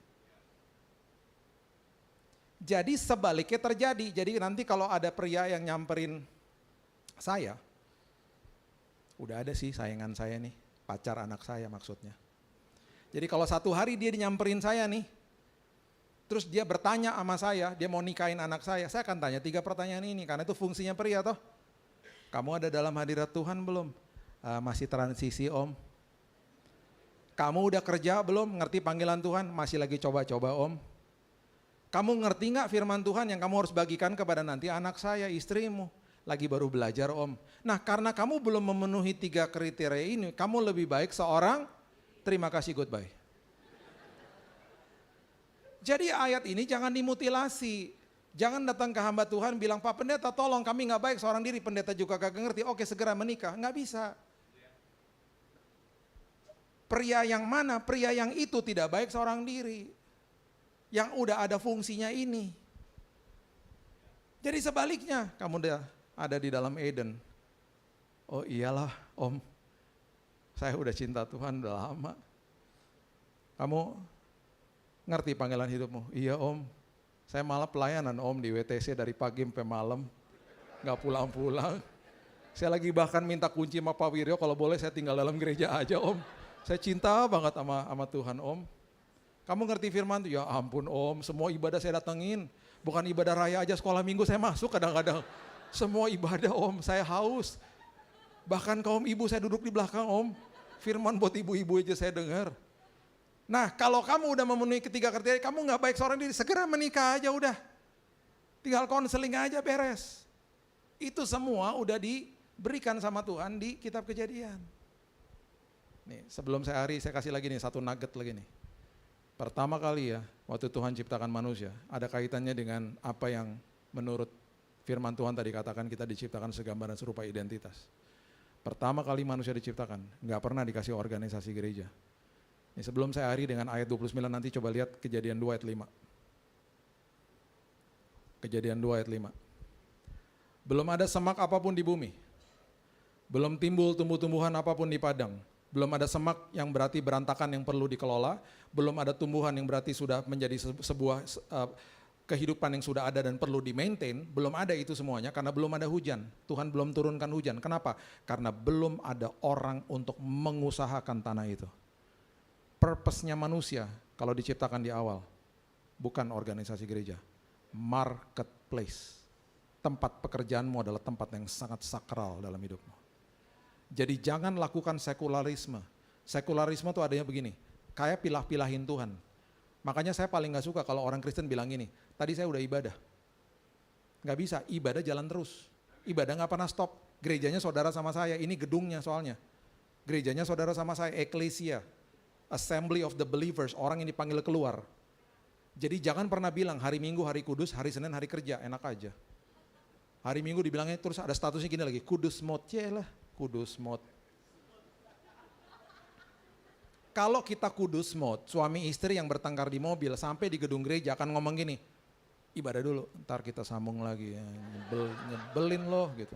Jadi sebaliknya terjadi. Jadi nanti kalau ada pria yang nyamperin saya, udah ada sih sayangan saya nih, pacar anak saya maksudnya. Jadi kalau satu hari dia nyamperin saya nih, terus dia bertanya sama saya, dia mau nikahin anak saya akan tanya 3 pertanyaan ini, karena itu fungsinya pria toh. Kamu ada dalam hadirat Tuhan belum? Masih transisi om. Kamu udah kerja belum? Ngerti panggilan Tuhan? Masih lagi coba-coba om. Kamu ngerti gak firman Tuhan yang kamu harus bagikan kepada nanti anak saya, istrimu? Lagi baru belajar om. Nah karena kamu belum memenuhi 3 kriteria ini, kamu lebih baik seorang, terima kasih goodbye. Jadi ayat ini jangan dimutilasi. Jangan datang ke hamba Tuhan bilang, Pak Pendeta tolong kami gak baik seorang diri, pendeta juga gak ngerti, oke segera menikah, gak bisa. Pria yang mana? Pria yang itu tidak baik seorang diri. Yang udah ada fungsinya ini. Jadi sebaliknya, kamu udah ada di dalam Eden. Oh iyalah om, saya udah cinta Tuhan udah lama. Kamu ngerti panggilan hidupmu? Iya om. Saya malah pelayanan om di WTC dari pagi sampai malam, gak pulang-pulang. Saya lagi bahkan minta kunci sama Pak Wiryo, kalau boleh saya tinggal dalam gereja aja om. Saya cinta banget sama Tuhan om. Kamu ngerti firman tuh? Ya ampun om, semua ibadah saya datengin. Bukan ibadah raya aja, sekolah minggu saya masuk kadang-kadang. Semua ibadah om, saya haus. Bahkan kaum ibu saya duduk di belakang om. Firman buat ibu-ibu aja saya dengar. Nah kalau kamu udah memenuhi 3 kriteria, kamu gak baik seorang diri, segera menikah aja udah. Tinggal konseling aja beres. Itu semua udah diberikan sama Tuhan di kitab Kejadian. Nih sebelum saya kasih lagi nih 1 nugget lagi nih. Pertama kali ya, waktu Tuhan ciptakan manusia, ada kaitannya dengan apa yang menurut firman Tuhan tadi katakan kita diciptakan segambar dan serupa identitas. Pertama kali manusia diciptakan, gak pernah dikasih organisasi gereja. Ini sebelum saya akhiri dengan ayat 29 nanti coba lihat Kejadian 2 ayat 5. Kejadian 2 ayat 5. Belum ada semak apapun di bumi. Belum timbul tumbuh-tumbuhan apapun di padang. Belum ada semak yang berarti berantakan yang perlu dikelola. Belum ada tumbuhan yang berarti sudah menjadi sebuah kehidupan yang sudah ada dan perlu di-maintain. Belum ada itu semuanya karena belum ada hujan. Tuhan belum turunkan hujan. Kenapa? Karena belum ada orang untuk mengusahakan tanah itu. Purpose-nya manusia kalau diciptakan di awal, bukan organisasi gereja, marketplace. Tempat pekerjaanmu adalah tempat yang sangat sakral dalam hidupmu. Jadi jangan lakukan sekularisme. Sekularisme itu adanya begini, kayak pilah-pilahin Tuhan. Makanya saya paling gak suka kalau orang Kristen bilang gini, tadi saya udah ibadah. Gak bisa, ibadah jalan terus. Ibadah gak pernah stop. Gerejanya saudara sama saya, ini gedungnya soalnya. Gerejanya saudara sama saya, eklesia, assembly of the believers, orang yang dipanggil keluar. Jadi jangan pernah bilang hari Minggu, hari kudus, hari Senin, hari kerja, enak aja. Hari Minggu dibilangnya terus ada statusnya gini lagi, kudus mod, lah, kudus mod. Kalau kita kudus mod, suami istri yang bertengkar di mobil sampai di gedung gereja akan ngomong gini, ibadah dulu, ntar kita sambung lagi ya, nyebelin loh gitu.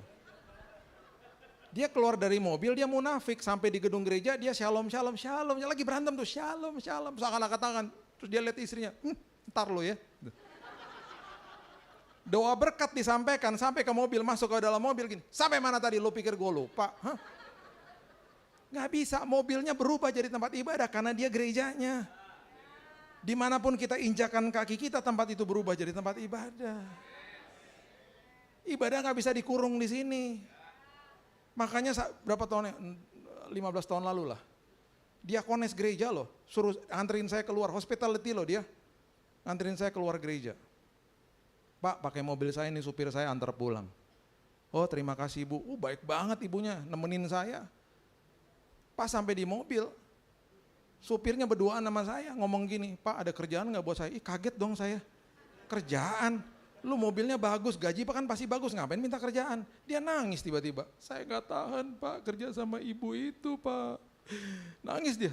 Dia keluar dari mobil, dia munafik, sampai di gedung gereja dia shalom, lagi berantem tuh, shalom, seakan-akan, terus dia lihat istrinya, ntar lo ya. Doa berkat disampaikan, sampai ke mobil, masuk ke dalam mobil gini, sampai mana tadi lo pikir gue lupa? Hah? Gak bisa, mobilnya berubah jadi tempat ibadah karena dia gerejanya. Dimanapun kita injakan kaki kita, tempat itu berubah jadi tempat ibadah. Ibadah gak bisa dikurung di sini. Makanya berapa tahun, 15 tahun lalu lah. Diakonis gereja loh, suruh anterin saya keluar, hospitality loh dia. Anterin saya keluar gereja. Pak, pakai mobil saya ini, supir saya antar pulang. Oh terima kasih ibu, baik banget ibunya nemenin saya. Pas sampai di mobil, supirnya berduaan sama saya, ngomong gini, Pak ada kerjaan gak buat saya? Ih kaget dong saya, kerjaan? Lu mobilnya bagus, gaji kan pasti bagus, ngapain minta kerjaan? Dia nangis tiba-tiba, saya gak tahan Pak kerja sama ibu itu Pak. Nangis dia,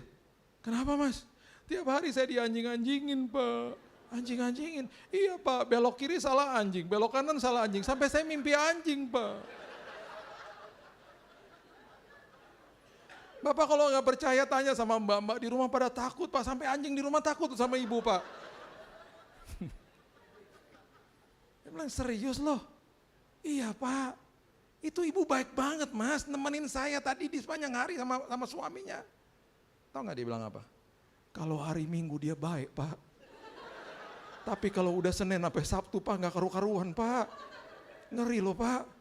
kenapa Mas? Tiap hari saya dianjing-anjingin Pak, anjing-anjingin. Iya Pak, belok kiri salah anjing, belok kanan salah anjing, sampai saya mimpi anjing Pak. Bapak kalau nggak percaya tanya sama mbak-mbak di rumah pada takut Pak, sampai anjing di rumah takut sama ibu Pak. Dia bilang serius loh, iya Pak, itu ibu baik banget Mas, nemenin saya tadi di sepanjang hari sama suaminya. Tahu nggak dia bilang apa? Kalau hari Minggu dia baik Pak, tapi kalau udah Senin sampai Sabtu Pak nggak karu-karuan Pak, ngeri loh Pak.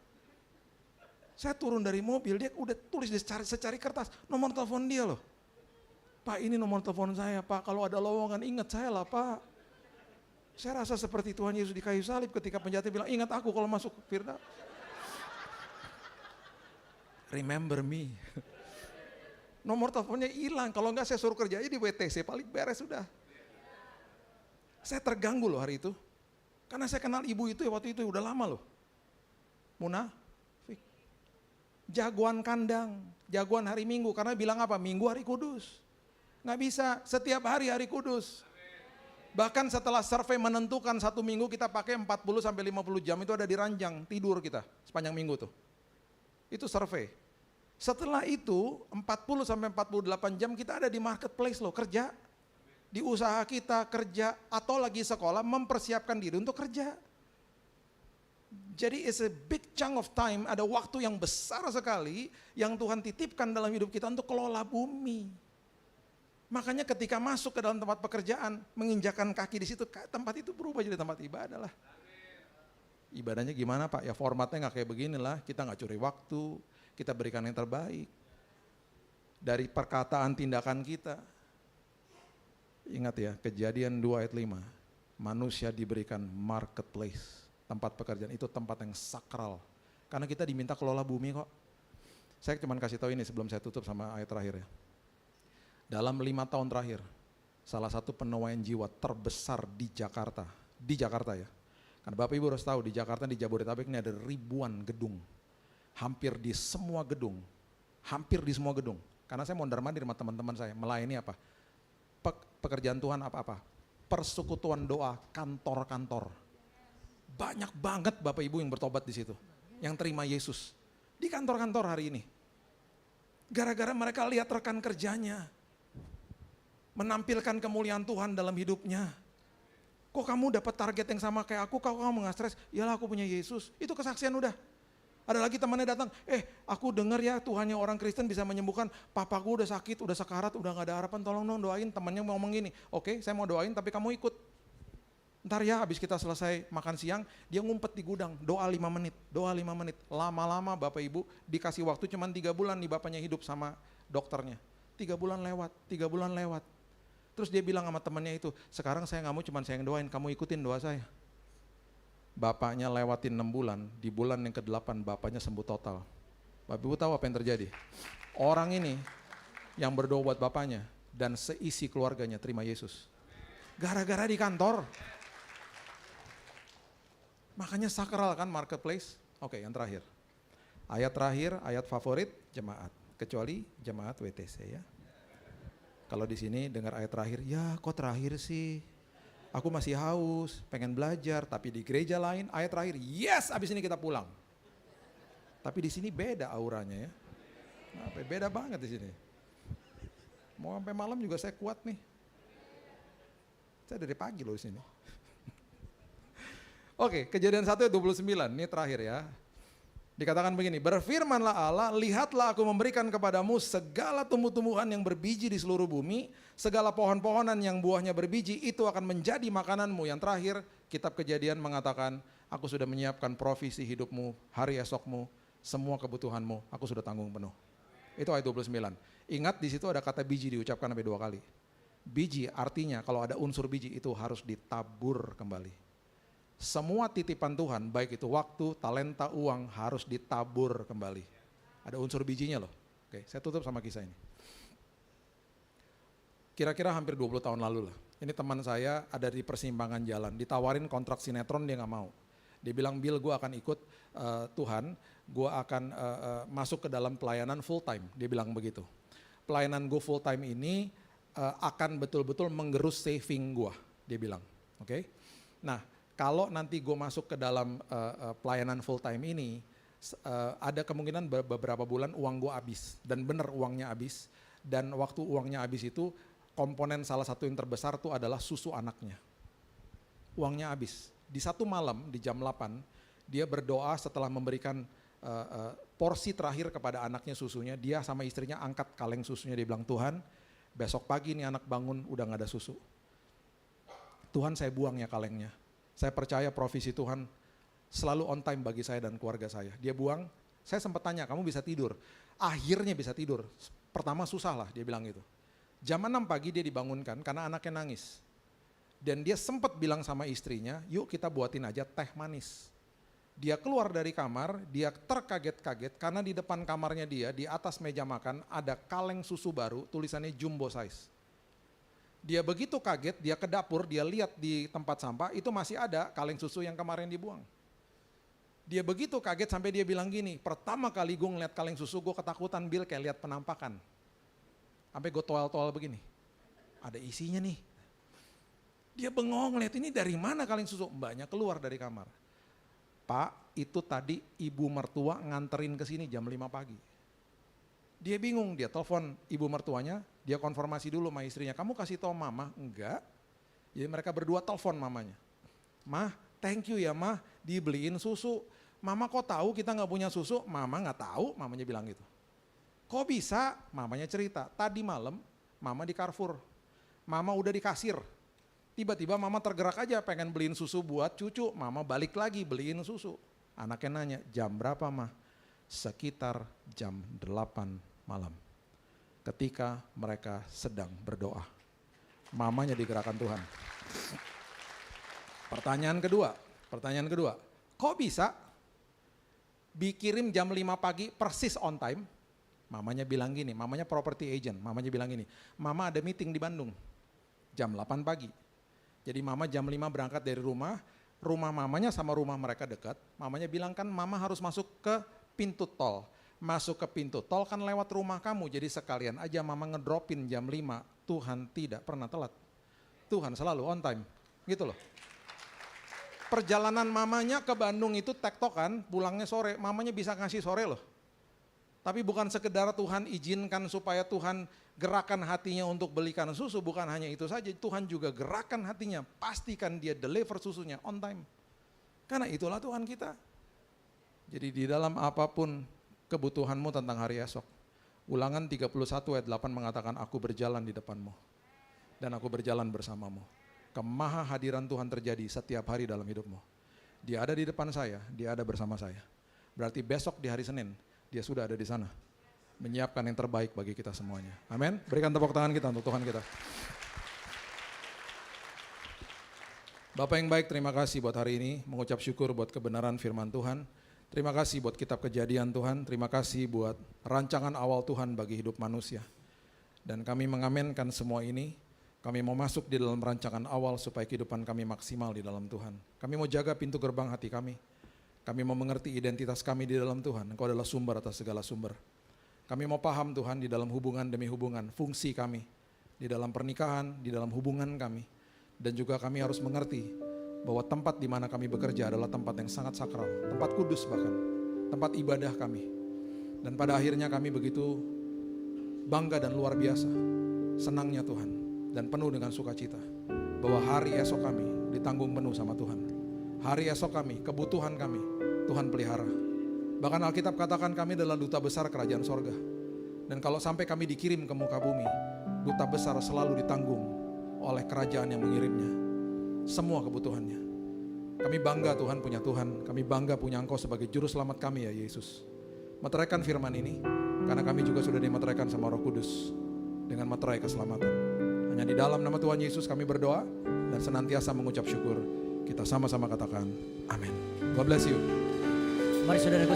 Saya turun dari mobil, dia udah tulis secari kertas, nomor telepon dia loh. Pak ini nomor telepon saya Pak, kalau ada lowongan ingat saya lah Pak. Saya rasa seperti Tuhan Yesus di kayu salib ketika penjahatnya bilang, ingat aku kalau masuk Firdaus. Remember me. Nomor teleponnya hilang, kalau enggak saya suruh kerja aja di WTC, paling beres sudah. Saya terganggu loh hari itu, karena saya kenal ibu itu waktu itu udah lama loh. Munafik. Jagoan kandang, jagoan hari Minggu, karena bilang apa? Minggu hari kudus. Nggak bisa, setiap hari hari kudus. Bahkan setelah survei menentukan satu minggu kita pakai 40-50 jam itu ada di ranjang tidur kita sepanjang minggu tuh. Itu survei. Setelah itu 40-48 jam kita ada di marketplace loh, kerja. Di usaha kita kerja atau lagi sekolah mempersiapkan diri untuk kerja. Jadi it's a big chunk of time, ada waktu yang besar sekali yang Tuhan titipkan dalam hidup kita untuk kelola bumi. Makanya ketika masuk ke dalam tempat pekerjaan, menginjakan kaki di situ, tempat itu berubah jadi tempat ibadah lah. Ibadahnya gimana Pak? Ya formatnya nggak kayak beginilah, kita nggak curi waktu, kita berikan yang terbaik. Dari perkataan tindakan kita. Ingat ya, Kejadian 2 ayat 5, manusia diberikan marketplace. Tempat pekerjaan itu tempat yang sakral. Karena kita diminta kelola bumi kok. Saya cuma kasih tahu ini sebelum saya tutup sama ayat terakhir ya. Dalam 5 tahun terakhir, salah satu penuaian jiwa terbesar di Jakarta ya. Karena Bapak Ibu harus tahu di Jakarta, di Jabodetabek ini ada ribuan gedung. Hampir di semua gedung. Karena saya mondar-mandir sama teman-teman saya, melayani apa? Pekerjaan Tuhan apa-apa. Persekutuan doa, kantor-kantor. Banyak banget Bapak Ibu yang bertobat di situ, yang terima Yesus di kantor-kantor hari ini. Gara-gara mereka lihat rekan kerjanya menampilkan kemuliaan Tuhan dalam hidupnya. Kok kamu dapat target yang sama kayak aku, kok kamu nggak stres? Yalah aku punya Yesus, itu kesaksian udah. Ada lagi temannya datang, aku dengar ya Tuhannya orang Kristen bisa menyembuhkan, papaku udah sakit, udah sekarat, udah gak ada harapan, tolong dong doain. Temannya ngomong gini, oke saya mau doain tapi kamu ikut. Ntar ya habis kita selesai makan siang, dia ngumpet di gudang, doa 5 menit. Lama-lama Bapak Ibu dikasih waktu cuma 3 bulan nih bapaknya hidup sama dokternya. 3 bulan lewat. Terus dia bilang sama temannya itu, sekarang saya nggak mau cuma saya yang doain, kamu ikutin doa saya. Bapaknya lewatin 6 bulan, di bulan yang ke-8 bapaknya sembuh total. Bapak Ibu tahu apa yang terjadi? Orang ini yang berdoa buat bapaknya dan seisi keluarganya terima Yesus. Gara-gara di kantor. Makanya sakral kan marketplace. Oke, yang terakhir. Ayat terakhir, ayat favorit jemaat. Kecuali jemaat WTC ya. Kalau di sini dengar ayat terakhir, ya kok terakhir sih? Aku masih haus, pengen belajar. Tapi di gereja lain ayat terakhir, yes, abis ini kita pulang. Tapi di sini beda auranya ya. Nah, beda banget di sini. Mau sampai malam juga saya kuat nih. Saya dari pagi loh di sini. Oke, Kejadian 1 ayat 29, ini terakhir ya. Dikatakan begini, berfirmanlah Allah, lihatlah aku memberikan kepadamu segala tumbuh-tumbuhan yang berbiji di seluruh bumi, segala pohon-pohonan yang buahnya berbiji, itu akan menjadi makananmu. Yang terakhir, kitab Kejadian mengatakan, aku sudah menyiapkan provisi hidupmu, hari esokmu, semua kebutuhanmu, aku sudah tanggung penuh. Itu ayat 29. Ingat di situ ada kata biji diucapkan sampai 2 kali. Biji artinya kalau ada unsur biji itu harus ditabur kembali. Semua titipan Tuhan, baik itu waktu, talenta, uang, harus ditabur kembali. Ada unsur bijinya loh. Oke, saya tutup sama kisah ini. Kira-kira hampir 20 tahun lalu lah. Ini teman saya ada di persimpangan jalan, ditawarin kontrak sinetron dia gak mau. Dia bilang, Bill gue akan ikut Tuhan, gue akan masuk ke dalam pelayanan full time. Dia bilang begitu. Pelayanan gue full time ini akan betul-betul menggerus saving gue, dia bilang. Oke. Nah, kalau nanti gue masuk ke dalam pelayanan full time ini, ada kemungkinan beberapa bulan uang gue habis. Dan bener uangnya habis. Dan waktu uangnya habis itu, komponen salah satu yang terbesar itu adalah susu anaknya. Uangnya habis. Di satu malam, di jam 8, dia berdoa setelah memberikan porsi terakhir kepada anaknya susunya. Dia sama istrinya angkat kaleng susunya, dia bilang, Tuhan, besok pagi nih anak bangun udah gak ada susu. Tuhan saya buang ya kalengnya. Saya percaya provisi Tuhan selalu on time bagi saya dan keluarga saya. Dia buang, saya sempat tanya, kamu bisa tidur? Akhirnya bisa tidur. Pertama susah lah, dia bilang gitu. Jam 6 pagi dia dibangunkan karena anaknya nangis. Dan dia sempat bilang sama istrinya, yuk kita buatin aja teh manis. Dia keluar dari kamar, dia terkaget-kaget karena di depan kamarnya dia, di atas meja makan ada kaleng susu baru, tulisannya jumbo size. Dia begitu kaget, dia ke dapur, dia lihat di tempat sampah, itu masih ada kaleng susu yang kemarin dibuang. Dia begitu kaget sampai dia bilang gini, pertama kali gue ngeliat kaleng susu, gue ketakutan, Bill, kayak lihat penampakan. Sampai gue toal-toal begini, ada isinya nih. Dia bengong lihat ini dari mana kaleng susu, mbaknya keluar dari kamar. Pak, itu tadi ibu mertua nganterin ke sini jam 5 pagi. Dia bingung, dia telepon ibu mertuanya, dia konfirmasi dulu sama istrinya, kamu kasih tahu mama? Enggak. Jadi mereka berdua telepon mamanya. Mah, thank you ya mah, dibeliin susu. Mama kok tahu kita nggak punya susu? Mama nggak tahu, mamanya bilang gitu. Kok bisa? Mamanya cerita, tadi malam mama di Carrefour. Mama udah di kasir. Tiba-tiba mama tergerak aja pengen beliin susu buat cucu. Mama balik lagi beliin susu. Anaknya nanya, jam berapa mah? Sekitar jam 8 malam. Ketika mereka sedang berdoa. Mamanya digerakkan Tuhan. Pertanyaan kedua. Kok bisa dikirim jam 5 pagi persis on time? Mamanya bilang gini, mamanya property agent. Mamanya bilang gini, mama ada meeting di Bandung. Jam 8 pagi. Jadi mama jam 5 berangkat dari rumah mamanya sama rumah mereka dekat. Mamanya bilang kan mama harus masuk ke pintu tol. Masuk ke pintu tol kan lewat rumah kamu, jadi sekalian aja mama ngedropin jam 5, Tuhan tidak pernah telat. Tuhan selalu on time, gitu loh. Perjalanan mamanya ke Bandung itu tektokan, pulangnya sore, mamanya bisa ngasih sore loh. Tapi bukan sekedar Tuhan izinkan supaya Tuhan gerakan hatinya untuk belikan susu, bukan hanya itu saja, Tuhan juga gerakan hatinya, pastikan dia deliver susunya on time. Karena itulah Tuhan kita. Jadi di dalam apapun kebutuhanmu tentang hari esok. Ulangan 31 ayat 8 mengatakan, aku berjalan di depanmu dan aku berjalan bersamamu. Kemaha hadiran Tuhan terjadi setiap hari dalam hidupmu. Dia ada di depan saya, dia ada bersama saya. Berarti besok di hari Senin, dia sudah ada di sana. Menyiapkan yang terbaik bagi kita semuanya. Amin. Berikan tepuk tangan kita untuk Tuhan kita. Bapak yang baik, terima kasih buat hari ini, mengucap syukur buat kebenaran firman Tuhan. Terima kasih buat kitab Kejadian Tuhan, terima kasih buat rancangan awal Tuhan bagi hidup manusia. Dan kami mengamenkan semua ini, kami mau masuk di dalam rancangan awal supaya kehidupan kami maksimal di dalam Tuhan. Kami mau jaga pintu gerbang hati kami. Kami mau mengerti identitas kami di dalam Tuhan, Engkau adalah sumber atas segala sumber. Kami mau paham Tuhan di dalam hubungan demi hubungan, fungsi kami, di dalam pernikahan, di dalam hubungan kami. Dan juga kami harus mengerti bahwa tempat di mana kami bekerja adalah tempat yang sangat sakral, tempat kudus bahkan, tempat ibadah kami. Dan pada akhirnya kami begitu bangga dan luar biasa, senangnya Tuhan, dan penuh dengan sukacita, bahwa hari esok kami ditanggung penuh sama Tuhan. Hari esok kami, kebutuhan kami, Tuhan pelihara. Bahkan Alkitab katakan kami adalah duta besar kerajaan sorga. Dan kalau sampai kami dikirim ke muka bumi, duta besar selalu ditanggung oleh kerajaan yang mengirimnya. Semua kebutuhannya. Kami bangga Tuhan punya Tuhan. Kami bangga punya Engkau sebagai juru selamat kami ya Yesus. Meteraikan firman ini, karena kami juga sudah dimeteraikan sama Roh Kudus dengan meterai keselamatan. Hanya di dalam nama Tuhan Yesus kami berdoa dan senantiasa mengucap syukur. Kita sama-sama katakan amin. God bless you. Mari saudaraku